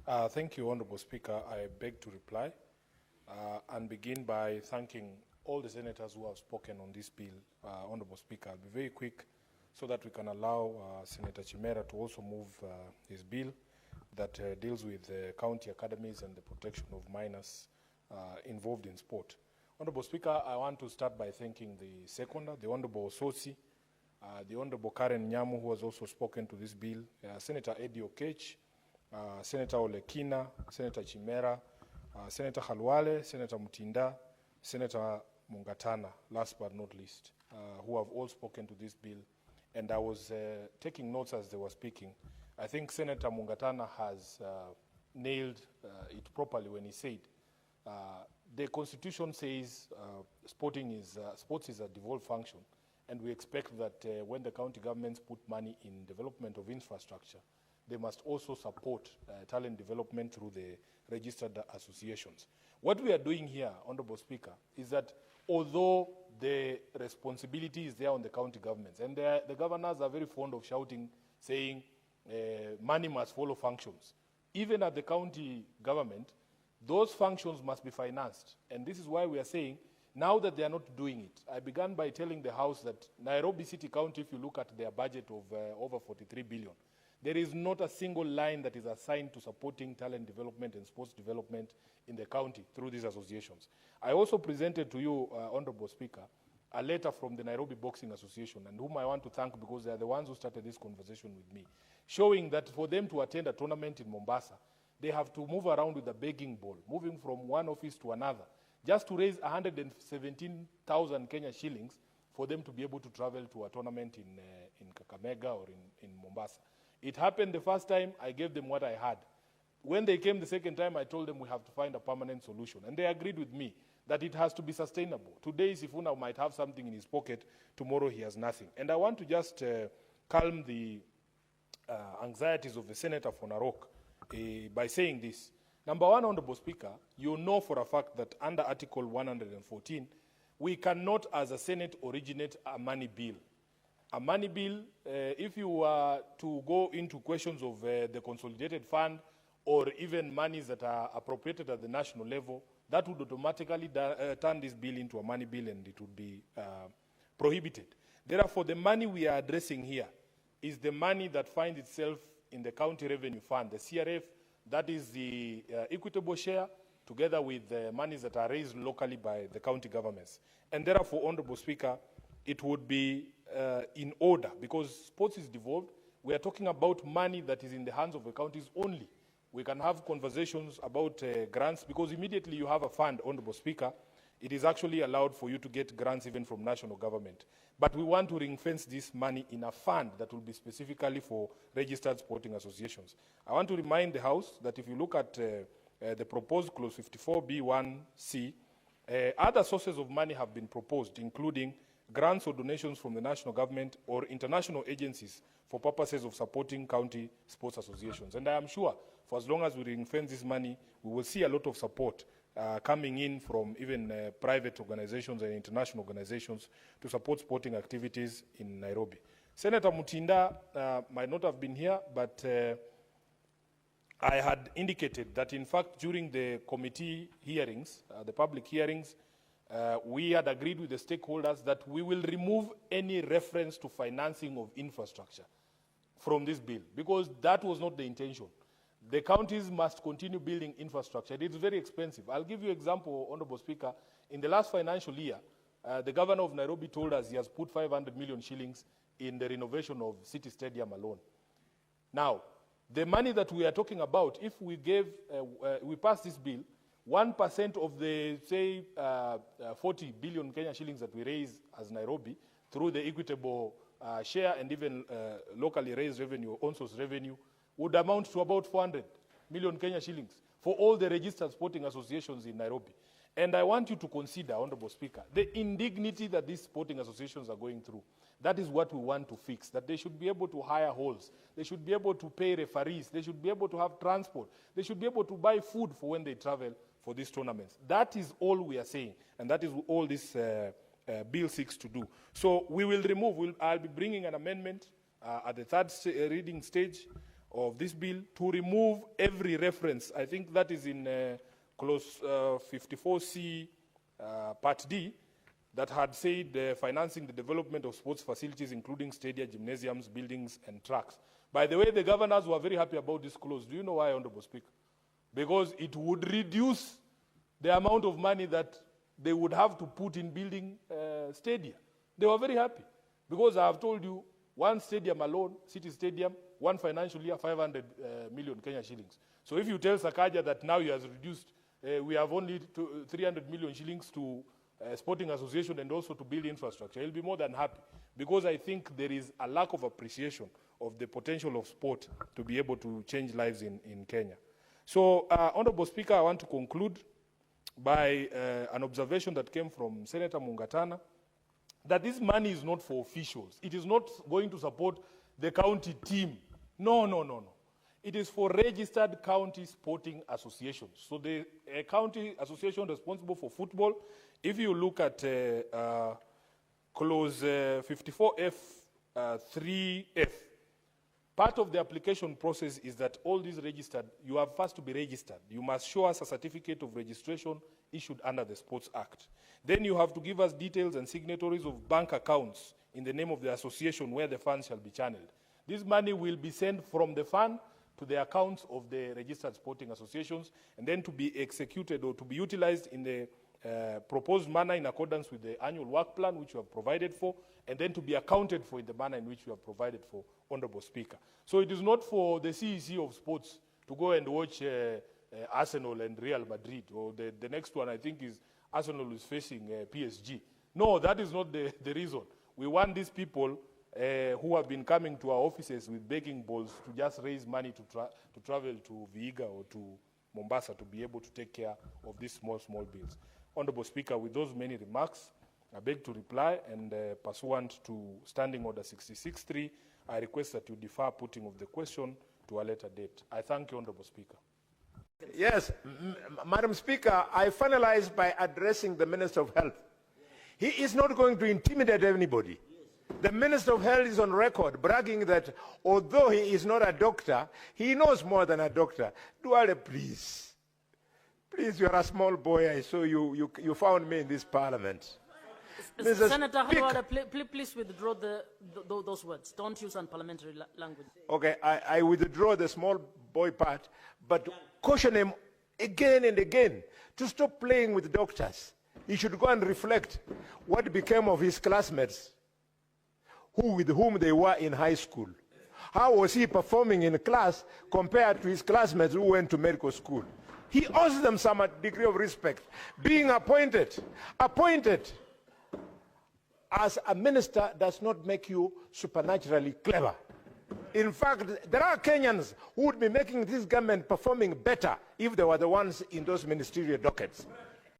Thank you, Honourable Speaker. I beg to reply and begin by thanking all the senators who have spoken on this bill. Honourable Speaker, I'll be very quick so that we can allow Senator Chimera to also move his bill that deals with county academies and the protection of minors involved in sport. Honourable Speaker, I want to start by thanking the seconder, the Honourable Sosi, the Honourable Karen Nyamu, who has also spoken to this bill, Senator Eddie Okech, Senator Olekina, Senator Chimera, Senator Khalwale, Senator Mutinda, Senator Mungatana, last but not least, who have all spoken to this bill. And I was taking notes as they were speaking. I think Senator Mungatana has nailed it properly when he said, the Constitution says sports is a devolved function, and we expect that when the county governments put money in development of infrastructure, they must also support talent development through the registered associations. What we are doing here, Honourable Speaker, is that although the responsibility is there on the county governments, and the governors are very fond of shouting, saying money must follow functions. Even at the county government, those functions must be financed. And this is why we are saying, now that they are not doing it, I began by telling the House that Nairobi City County, if you look at their budget of over 43 billion, there is not a single line that is assigned to supporting talent development and sports development in the county through these associations. I also presented to you, Honourable Speaker, a letter from the Nairobi Boxing Association, and whom I want to thank because they are the ones who started this conversation with me, showing that for them to attend a tournament in Mombasa, they have to move around with a begging bowl, moving from one office to another, just to raise 117,000 Kenya shillings for them to be able to travel to a tournament in Kakamega or in Mombasa. It happened the first time, I gave them what I had. When they came the second time, I told them we have to find a permanent solution. And they agreed with me that it has to be sustainable. Today, Sifuna might have something in his pocket, tomorrow he has nothing. And I want to just calm the anxieties of the Senator for Narok by saying this. Number one, Honourable Speaker, you know for a fact that under Article 114, we cannot as a Senate originate a money bill. A money bill, if you were to go into questions of the consolidated fund or even monies that are appropriated at the national level, that would automatically turn this bill into a money bill and it would be prohibited. Therefore, the money we are addressing here is the money that finds itself in the County Revenue Fund, the CRF, that is the equitable share, together with the monies that are raised locally by the county governments. And therefore, Honourable Speaker, it would be in order, because sports is devolved. We are talking about money that is in the hands of the counties only. We can have conversations about grants, because immediately you have a fund, Honourable Speaker, it is actually allowed for you to get grants even from national government. But we want to ring-fence this money in a fund that will be specifically for registered sporting associations. I want to remind the House that if you look at the proposed clause 54B1C, other sources of money have been proposed, including grants or donations from the national government or international agencies for purposes of supporting county sports associations. And I am sure, for as long as we ring-fence this money, we will see a lot of support coming in from even private organizations and international organizations to support sporting activities in Nairobi. Senator Mutinda might not have been here, but I had indicated that, in fact, during the committee hearings, the public hearings, we had agreed with the stakeholders that we will remove any reference to financing of infrastructure from this bill, because that was not the intention. The counties must continue building infrastructure. It's very expensive. I'll give you an example, Honourable Speaker. In the last financial year, the governor of Nairobi told us he has put 500 million shillings in the renovation of City Stadium alone. Now, the money that we are talking about, if we we pass this bill, 1% of the, say, 40 billion Kenya shillings that we raise as Nairobi through the equitable share and even locally raised revenue, on-source revenue, would amount to about 400 million Kenya shillings for all the registered sporting associations in Nairobi. And I want you to consider, Honourable Speaker, the indignity that these sporting associations are going through. That is what we want to fix, that they should be able to hire halls, they should be able to pay referees, they should be able to have transport, they should be able to buy food for when they travel for these tournaments. That is all we are saying, and that is all this bill seeks to do. So we will remove, I'll be bringing an amendment at the third reading stage of this bill to remove every reference. I think that is in clause 54C part D, that had said financing the development of sports facilities, including stadia, gymnasiums, buildings, and tracks. By the way, the governors were very happy about this clause. Do you know why, Honorable Speaker? Because it would reduce the amount of money that they would have to put in building stadia. They were very happy. Because I have told you, one stadium alone, City Stadium, one financial year, 500 million Kenya shillings. So if you tell Sakaja that now he has reduced, we have only 300 million shillings to sporting association and also to build infrastructure, he'll be more than happy. Because I think there is a lack of appreciation of the potential of sport to be able to change lives in Kenya. So, Honorable Speaker, I want to conclude by an observation that came from Senator Mungatana, that this money is not for officials. It is not going to support the county team. No, no, no, no. It is for registered county sporting associations. So the county association responsible for football, if you look at clause 54F 3F, part of the application process is that all these registered, you have first to be registered. You must show us a certificate of registration issued under the Sports Act. Then you have to give us details and signatories of bank accounts in the name of the association where the funds shall be channeled. This money will be sent from the fund to the accounts of the registered sporting associations, and then to be executed or to be utilized in the proposed manner in accordance with the annual work plan which you have provided for, and then to be accounted for in the manner in which you have provided for, Honorable Speaker. So it is not for the CEC of sports to go and watch Arsenal and Real Madrid, or the next one I think is Arsenal is facing PSG. No, that is not the reason. We want these people who have been coming to our offices with begging bowls to just raise money to travel to Vihiga or to Mombasa to be able to take care of these small bills. Honorable Speaker, with those many remarks, I beg to reply, and pursuant to Standing Order 66.3, I request that you defer putting of the question to a later date. I thank you, Honorable Speaker. Yes, Madam Speaker, I finalize by addressing the Minister of Health. He is not going to intimidate anybody. The Minister of Health is on record bragging that although he is not a doctor, he knows more than a doctor. Duale, please. Please, you are a small boy. I saw you found me in this parliament. Senator Halwada, please withdraw those words. Don't use unparliamentary language. Okay, I withdraw the small boy part, but caution him again and again to stop playing with doctors. He should go and reflect what became of his classmates with whom they were in high school. How was he performing in class compared to his classmates who went to medical school? He owes them some degree of respect. Being appointed as a minister does not make you supernaturally clever. In fact, there are Kenyans who would be making this government performing better if they were the ones in those ministerial dockets.